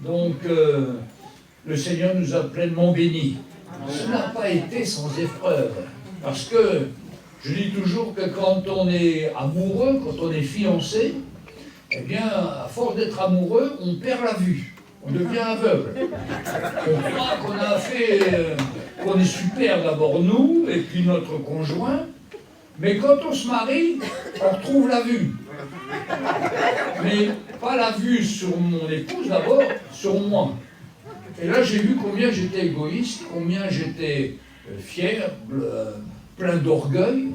Donc, le Seigneur nous a pleinement bénis. Ce n'a pas été sans épreuve, parce que je dis toujours que quand on est amoureux, quand on est fiancé, eh bien, à force d'être amoureux, on perd la vue, on devient aveugle. On croit qu'on est super d'abord nous, et puis notre conjoint, mais quand on se marie, on retrouve la vue. Mais pas la vue sur mon épouse d'abord, sur moi. Et là, j'ai vu combien j'étais égoïste, combien j'étais fier, plein d'orgueil,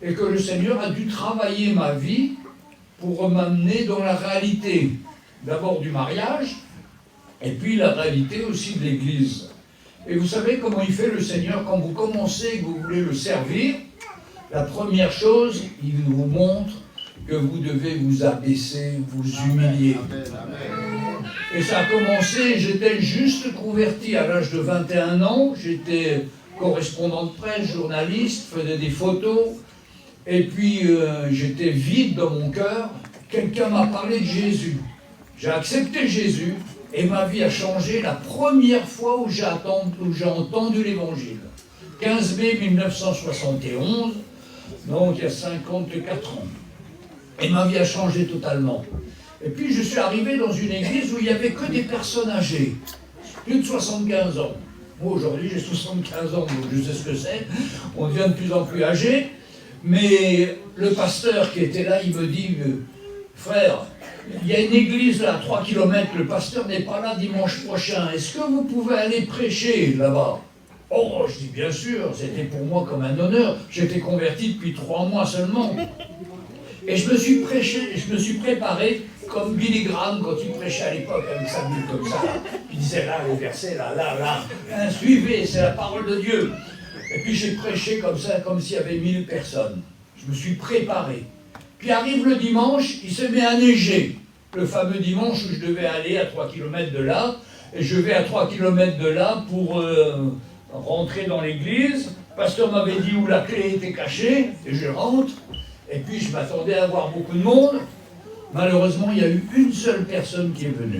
et que le Seigneur a dû travailler ma vie pour m'amener dans la réalité, d'abord du mariage, et puis la réalité aussi de l'Église. Et vous savez comment il fait le Seigneur quand vous commencez, que vous voulez le servir, la première chose, il vous montre que vous devez vous abaisser, vous humilier. Et ça a commencé, j'étais juste converti à l'âge de 21 ans, j'étais correspondant de presse, journaliste, faisais des photos, et puis j'étais vide dans mon cœur. Quelqu'un m'a parlé de Jésus. J'ai accepté Jésus, et ma vie a changé la première fois où j'ai entendu l'Évangile. 15 mai 1971, donc il y a 54 ans. Et ma vie a changé totalement. Et puis je suis arrivé dans une église où il n'y avait que des personnes âgées, plus de 75 ans. Moi aujourd'hui j'ai 75 ans, donc je sais ce que c'est, on devient de plus en plus âgé. Mais le pasteur qui était là, il me dit, frère, il y a une église là à 3 km, le pasteur n'est pas là dimanche prochain, est-ce que vous pouvez aller prêcher là-bas? Oh, je dis bien sûr, c'était pour moi comme un honneur, j'étais converti depuis 3 mois seulement. Et je me suis préparé comme Billy Graham quand il prêchait à l'époque avec sa bulle comme ça. Il disait là, les versets, là. Hein, suivez, c'est la parole de Dieu. Et puis j'ai prêché comme ça, comme s'il y avait 1000 personnes. Je me suis préparé. Puis arrive le dimanche, il se met à neiger. Le fameux dimanche où je devais aller à 3 km de là. Et je vais à 3 km de là pour rentrer dans l'église. Le pasteur m'avait dit où la clé était cachée. Et je rentre. Et puis je m'attendais à voir beaucoup de monde. Malheureusement, il y a eu une seule personne qui est venue.